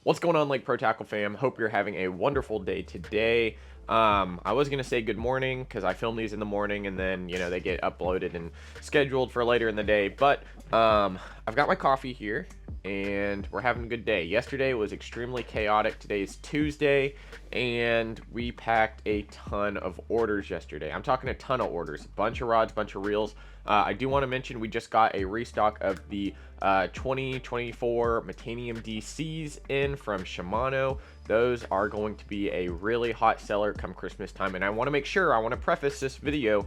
What's going on, Lake Pro Tackle fam? Hope you're having a wonderful day today. I was gonna say good morning because I film these in the morning and then they get uploaded and scheduled for later in the day. But I've got my coffee here and we're having a good day. Yesterday was extremely chaotic. Today is Tuesday and we packed a ton of orders yesterday. I'm talking a ton of orders, bunch of rods, bunch of reels. I do want to mention we just got a restock of the 2024 Metanium DCs in from Shimano. Those are going to be a really hot seller come Christmas time, and I want to preface this video,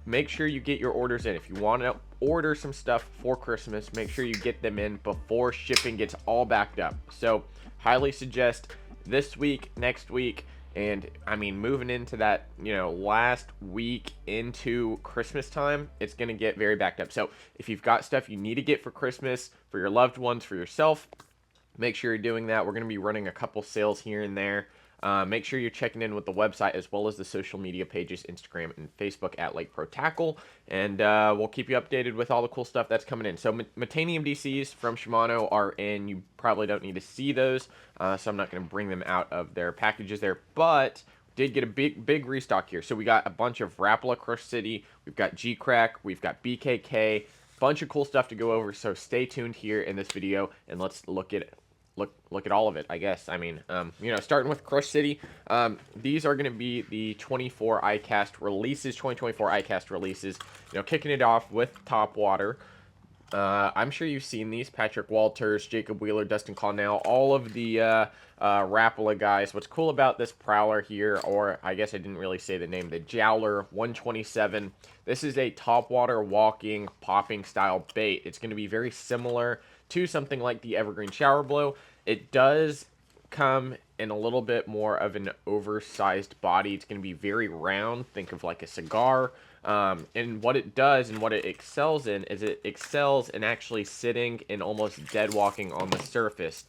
make sure you get your orders in. If you want to order some stuff for Christmas, make sure you get them in before shipping gets all backed up. So highly suggest this week, next week, and I mean moving into that last week into Christmas time, it's gonna get very backed up. So if you've got stuff you need to get for Christmas, for your loved ones, for yourself, make sure you're doing that. We're gonna be running a couple sales here and there. Make sure you're checking in with the website as well as the social media pages, Instagram and Facebook at Lake Pro Tackle, and we'll keep you updated with all the cool stuff that's coming in. So Metanium DCs from Shimano are in. You probably don't need to see those, so I'm not going to bring them out of their packages there, but did get a big restock here. So we got a bunch of Rapala Crush City, we've got G-Crack, we've got BKK, bunch of cool stuff to go over, so stay tuned here in this video and let's look at all of it, I guess. I mean, starting with Crush City, these are going to be the 24 ICAST releases, 2024 ICAST releases. Kicking it off with Top Water. I'm sure you've seen these. Patrick Walters, Jacob Wheeler, Dustin Connell, all of the Rapala guys. What's cool about this Prowler here, or I guess I didn't really say the name, the Jowler 127. This is a top water walking, popping style bait. It's going to be very similar to something like the Evergreen Shower Blow. It does come in a little bit more of an oversized body. It's going to be very round. Think of like a cigar. And what it does and what it excels in is it excels in actually sitting and almost dead walking on the surface.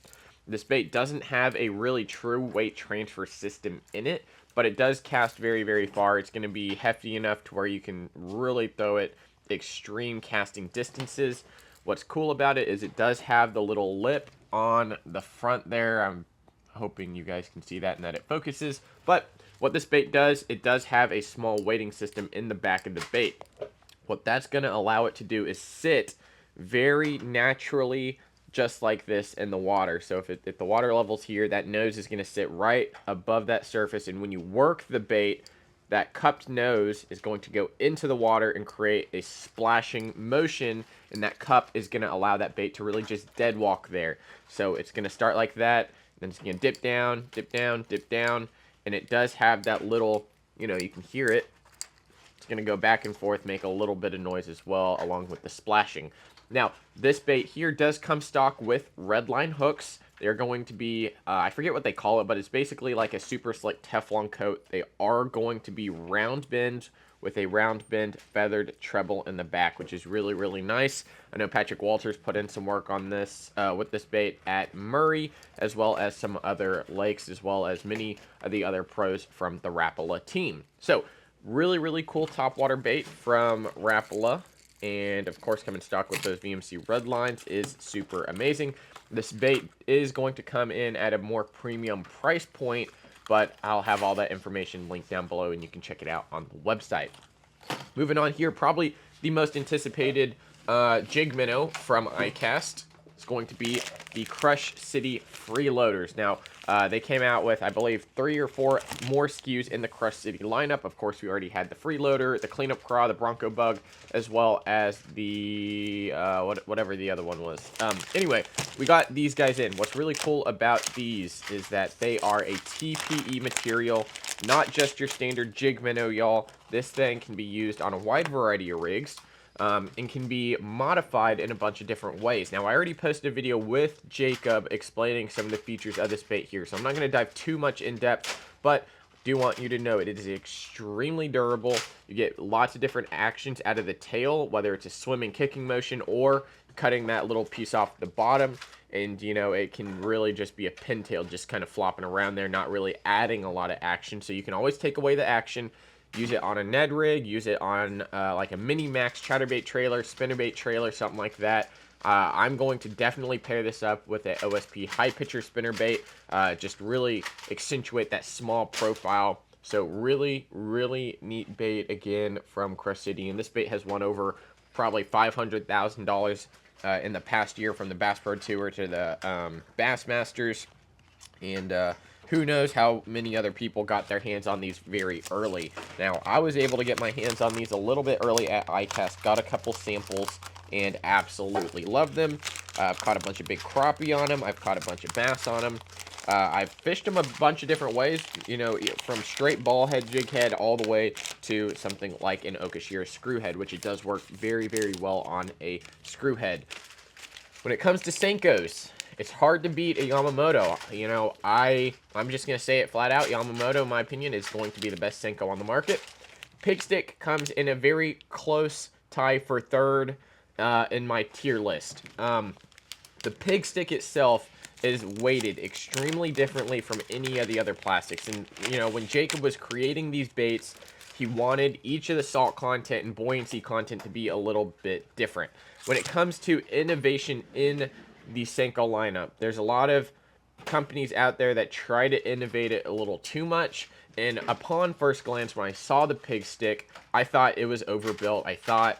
This bait doesn't have a really true weight transfer system in it, but it does cast very, very far. It's going to be hefty enough to where you can really throw it extreme casting distances. What's cool about it is it does have the little lip on the front there. I'm hoping you guys can see that and that it focuses. But what this bait does, it does have a small weighting system in the back of the bait. What that's going to allow it to do is sit very naturally, just like this in the water. So if the water level's here, that nose is going to sit right above that surface. And when you work the bait, that cupped nose is going to go into the water and create a splashing motion, and that cup is going to allow that bait to really just dead walk there. So it's going to start like that, then it's going to dip down, dip down, dip down, and it does have that little, you can hear it. It's going to go back and forth, make a little bit of noise as well, along with the splashing. Now, this bait here does come stock with redline hooks. They're going to be, I forget what they call it, but it's basically like a super slick Teflon coat. They are going to be round bend with a round bend feathered treble in the back, which is really, really nice. I know Patrick Walters put in some work on this with this bait at Murray, as well as some other lakes, as well as many of the other pros from the Rapala team. So, really, really cool topwater bait from Rapala. And of course, coming stock with those VMC red lines is super amazing. This bait is going to come in at a more premium price point, but I'll have all that information linked down below and you can check it out on the website. Moving on here, probably the most anticipated jig minnow from ICAST is going to be the Crush City Freeloaders. Now, they came out with, I believe, 3 or 4 more SKUs in the Crush City lineup. Of course, we already had the Freeloader, the Cleanup Craw, the Bronco Bug, as well as the, whatever the other one was. Anyway, we got these guys in. What's really cool about these is that they are a TPE material, not just your standard jig minnow, y'all. This thing can be used on a wide variety of rigs. And can be modified in a bunch of different ways. Now, I already posted a video with Jacob explaining some of the features of this bait here, so I'm not going to dive too much in depth, but do want you to know it is extremely durable. You get lots of different actions out of the tail, whether it's a swimming kicking motion or cutting that little piece off the bottom, and it can really just be a pintail just kind of flopping around there, not really adding a lot of action. So you can always take away the action, use it on a Ned rig, use it on like a mini max chatterbait trailer, spinnerbait trailer, something like that. I'm going to definitely pair this up with an OSP high pitcher spinner bait, just really accentuate that small profile. So really, really neat bait again from Crush City, and this bait has won over probably $500,000 in the past year, from the Bass Pro Tour to the Bassmasters, and who knows how many other people got their hands on these very early. Now, I was able to get my hands on these a little bit early at ICAST, got a couple samples, and absolutely love them. I've caught a bunch of big crappie on them. I've caught a bunch of bass on them. I've fished them a bunch of different ways, you know, from straight ball head, jig head, all the way to something like an Okashira screw head, which it does work very, very well on a screw head. When it comes to Senkos, it's hard to beat a Yamamoto. You know, I'm just going to say it flat out. Yamamoto, in my opinion, is going to be the best Senko on the market. Pig Stick comes in a very close tie for third in my tier list. The Pig Stick itself is weighted extremely differently from any of the other plastics. And, you know, when Jacob was creating these baits, he wanted each of the salt content and buoyancy content to be a little bit different. When it comes to innovation in the Senko lineup, there's a lot of companies out there that try to innovate it a little too much. And upon first glance, when I saw the Pig Stick, I thought it was overbuilt. I thought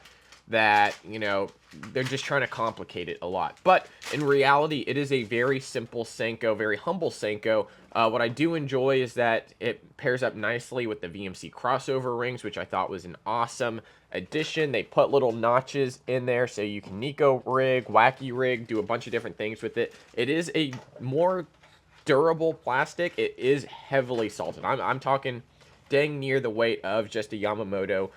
that, you know, they're just trying to complicate it a lot. But in reality, it is a very simple Senko, very humble Senko. What I do enjoy is that it pairs up nicely with the VMC crossover rings, which I thought was an awesome addition. They put little notches in there so you can Nico rig, wacky rig, do a bunch of different things with it. It is a more durable plastic. It is heavily salted. I'm talking dang near the weight of just a Yamamoto.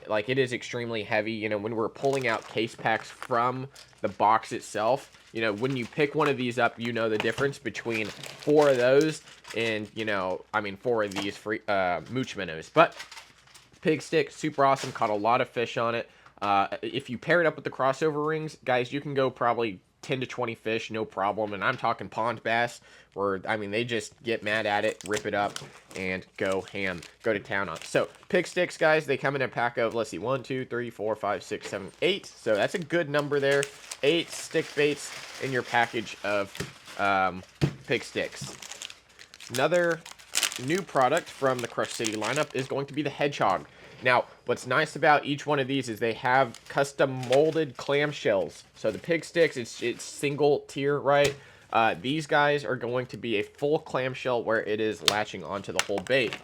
Like, it is extremely heavy. You know, when we're pulling out case packs from the box itself, you know, when you pick one of these up, you know the difference between 4 of those and, you know, I mean, 4 of these free mooch minnows. But Pig Stick, super awesome. Caught a lot of fish on it. If you pair it up with the crossover rings, guys, you can go probably 10 to 20 fish, no problem. And I'm talking pond bass, where, I mean, they just get mad at it, rip it up, and go ham, go to town on it. So, Pig Sticks, guys, they come in a pack of, let's see, 1, 2, 3, 4, 5, 6, 7, 8. So, that's a good number there. 8 stick baits in your package of Pig Sticks. Another new product from the Crush City lineup is going to be the Hedgehog. Now, what's nice about each one of these is they have custom molded clamshells. So the Pig Sticks, it's single tier, right? These guys are going to be a full clamshell where it is latching onto the whole bait.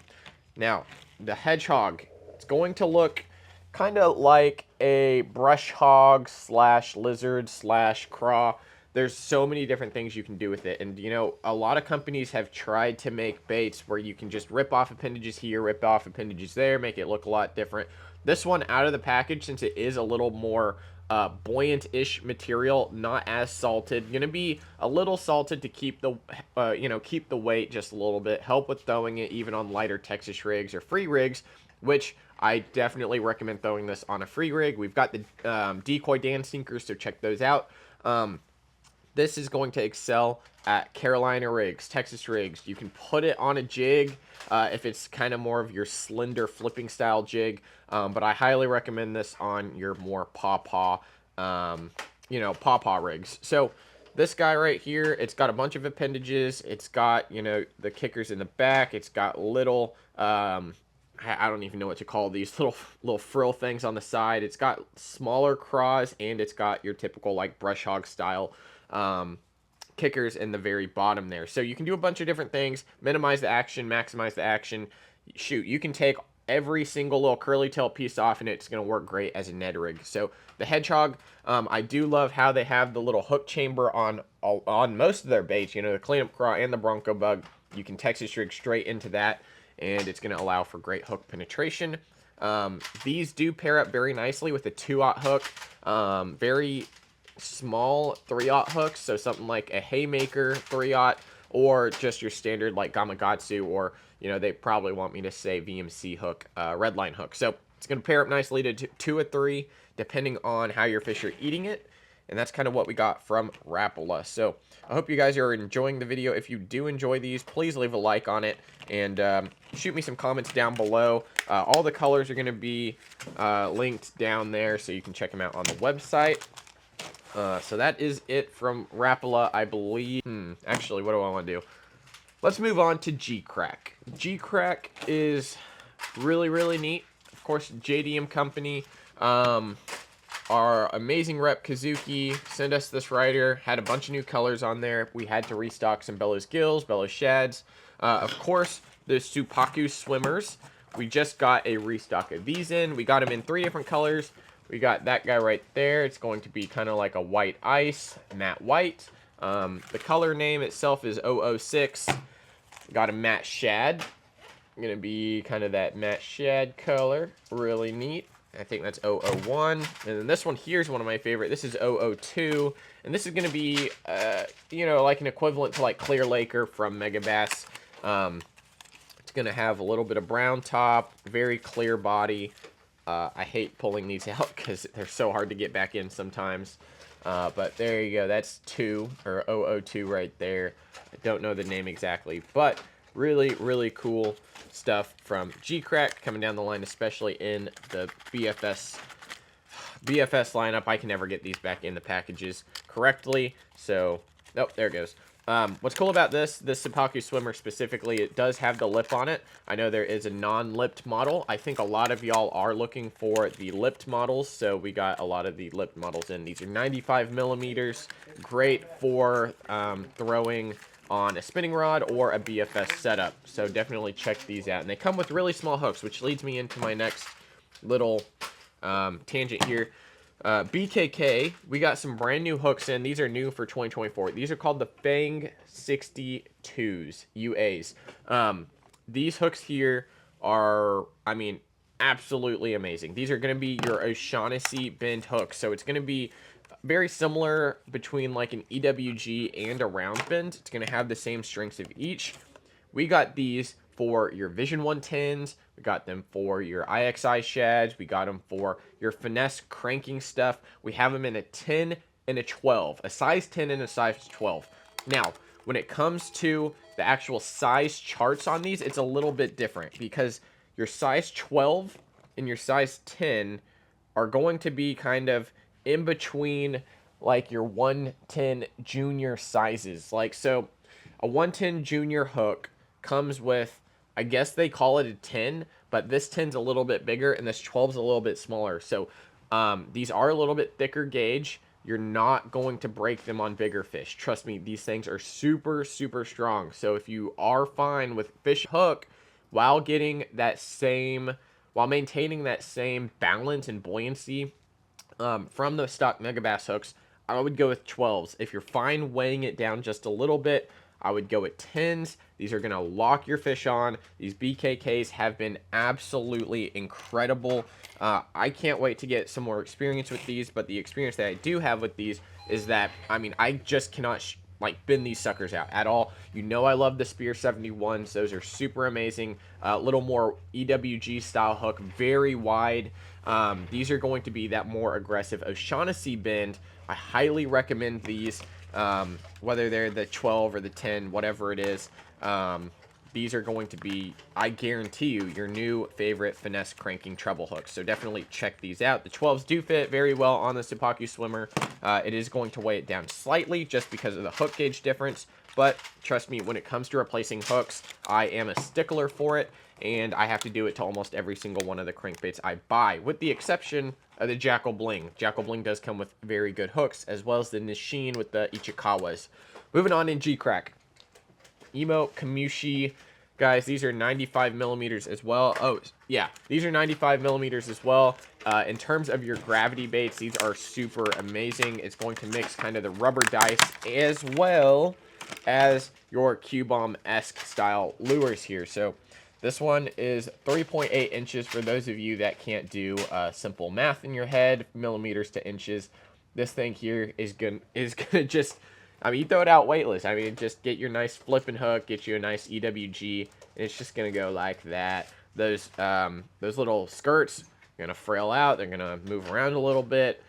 Now, the Hedgehog, it's going to look kind of like a brush hog slash lizard slash craw. There's so many different things you can do with it. And, you know, a lot of companies have tried to make baits where you can just rip off appendages here, rip off appendages there, make it look a lot different. This one, out of the package, since it is a little more buoyant-ish material, not as salted, going to be a little salted to keep the, you know, keep the weight just a little bit, help with throwing it even on lighter Texas rigs or free rigs, which I definitely recommend throwing this on a free rig. We've got the decoy Dan sinkers, so check those out. This is going to excel at Carolina rigs, Texas rigs. You can put it on a jig if it's kind of more of your slender flipping style jig. But I highly recommend this on your more pawpaw, you know, pawpaw rigs. So this guy right here, it's got a bunch of appendages. It's got, you know, the kickers in the back. It's got little, I don't even know what to call these little frill things on the side. It's got smaller craws, and it's got your typical like brush hog style kickers in the very bottom there. So you can do a bunch of different things, minimize the action, maximize the action. Shoot, you can take every single little curly tail piece off and it's going to work great as a Ned rig. So the Hedgehog, I do love how they have the little hook chamber on most of their baits. You know, the cleanup craw and the Bronco bug, you can Texas rig straight into that, and it's going to allow for great hook penetration. These do pair up very nicely with the 2/0 hook. Very small 3/0 hooks, so something like a Haymaker 3/0, or just your standard like Gamakatsu, or, you know, they probably want me to say VMC hook, redline hook. So it's going to pair up nicely to 2 or 3, depending on how your fish are eating it. And that's kind of what we got from Rapala. So I hope you guys are enjoying the video. If you do enjoy these, please leave a like on it, and shoot me some comments down below. All the colors are going to be linked down there, so you can check them out on the website. So that is it from Rapala, I believe. Actually, what do I want to do? Let's move on to G-Crack. G-Crack is really, really neat. Of course, JDM Company, our amazing rep Kazuki sent us this rider. Had a bunch of new colors on there. We had to restock some Bellows Gills, Bellows Shads. Of course, the Supaku Swimmers. We just got a restock of these in. We got them in 3 different colors. We got that guy right there. It's going to be kind of like a white ice, matte white. The color name itself is 006. Got a matte shad. Going to be kind of that matte shad color. Really neat. I think that's 001. And then this one here is one of my favorite. This is 002. And this is going to be, you know, like an equivalent to like Clear Laker from Mega Bass. It's going to have a little bit of brown top, very clear body. I hate pulling these out because they're so hard to get back in sometimes. But there you go. That's 2 or 002 right there. I don't know the name exactly, but really, really cool stuff from G-Crack coming down the line, especially in the BFS lineup. I can never get these back in the packages correctly. So, oh, there it goes. What's cool about this Supaku Swimmer specifically, it does have the lip on it. I know there is a non-lipped model. I think a lot of y'all are looking for the lipped models, so we got a lot of the lipped models in. These are 95 millimeters, great for throwing on a spinning rod or a BFS setup. So definitely check these out. And they come with really small hooks, which leads me into my next little tangent here. BKK, we got some brand new hooks in. These are new for 2024. These are called the Fang 62s, UAs. These hooks here are, I mean, absolutely amazing. These are going to be your O'Shaughnessy bend hooks. So it's going to be very similar between like an EWG and a round bend. It's going to have the same strengths of each. We got these for your Vision 110s. We got them for your IXI shads. We got them for your finesse cranking stuff. We have them in a 10 and a 12, a size 10 and a size 12. Now, when it comes to the actual size charts on these, it's a little bit different because your size 12 and your size 10 are going to be kind of in between like your 110 junior sizes. Like, so a 110 junior hook comes with, I guess they call it a 10, but this 10's a little bit bigger and this 12's a little bit smaller. So these are a little bit thicker gauge. You're not going to break them on bigger fish. Trust me, these things are super, super strong. So if you are fine with fish hook while getting that same, while maintaining that same balance and buoyancy from the stock Mega Bass hooks, I would go with 12s. If you're fine weighing it down just a little bit, I would go with 10s. These are going to lock your fish on. These BKKs have been absolutely incredible. I can't wait to get some more experience with these, but the experience that I do have with these is that, I mean, I just cannot like bend these suckers out at all. You know I love the Spear 71s. Those are super amazing. A little more EWG style hook, very wide. These are going to be that more aggressive O'Shaughnessy bend. I highly recommend these. Whether they're the 12 or the 10, whatever it is, these are going to be, I guarantee you, your new favorite finesse cranking treble hooks. So definitely check these out. The 12s do fit very well on the Supaku Swimmer. It is going to weigh it down slightly just because of the hook gauge difference. But trust me, when it comes to replacing hooks, I am a stickler for it. And I have to do it to almost every single one of the crankbaits I buy, with the exception of the Jackal Bling. Jackal Bling does come with very good hooks, as well as the Nishin with the Ichikawas. Moving on in G-Crack. Emo Kamushi. Guys, these are 95 millimeters as well. Oh, yeah, these are 95 millimeters as well. In terms of your gravity baits, these are super amazing. It's going to mix kind of the rubber dice as well as your Q-Bomb-esque style lures here. So this one is 3.8 inches for those of you that can't do simple math in your head, millimeters to inches. This thing here is gonna just, I mean, you throw it out weightless. I mean, just get your nice flipping hook, get you a nice EWG, and it's just gonna go like that. Those little skirts are gonna frail out. They're gonna move around a little bit.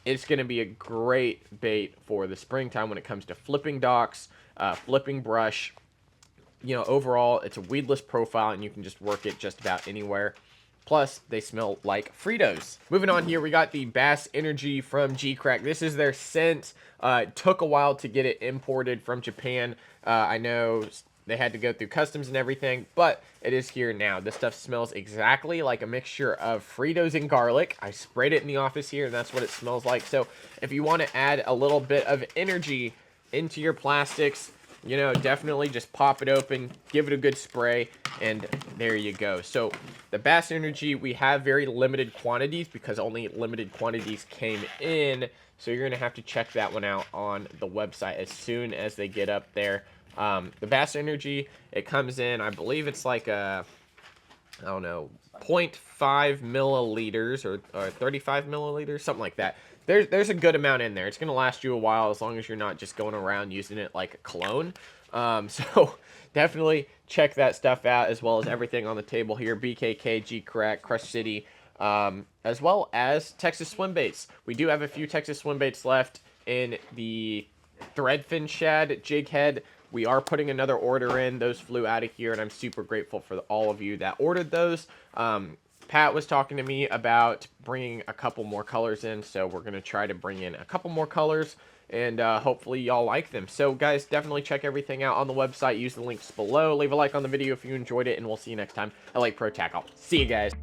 It's gonna be a great bait for the springtime when it comes to flipping docks, flipping brush. You know, overall, it's a weedless profile, and you can just work it just about anywhere. Plus, they smell like Fritos. Moving on here, we got the Bass Energy from G-Crack. This is their scent. It took a while to get it imported from Japan. I know they had to go through customs and everything, but it is here now. This stuff smells exactly like a mixture of Fritos and garlic. I sprayed it in the office here, and that's what it smells like. So if you want to add a little bit of energy into your plastics, you know, definitely just pop it open, give it a good spray, and there you go. So the Bass Energy, we have very limited quantities because only limited quantities came in. So you're going to have to check that one out on the website as soon as they get up there. The Bass Energy, it comes in, I believe it's like a, I don't know, 0.5 milliliters or 35 milliliters, something like that. There's a good amount in there. It's going to last you a while as long as you're not just going around using it like a cologne. So definitely check that stuff out, as well as everything on the table here. BKK, G-Crack, Crush City, as well as Texas Swim Baits. We do have a few Texas Swim Baits left in the Threadfin Shad Jig Head. We are putting another order in. Those flew out of here, and I'm super grateful for all of you that ordered those. Pat was talking to me about bringing a couple more colors in, so we're going to try to bring in a couple more colors, and hopefully y'all like them. So, guys, definitely check everything out on the website. Use the links below. Leave a like on the video if you enjoyed it, and we'll see you next time. I like Pro Tackle. See you guys.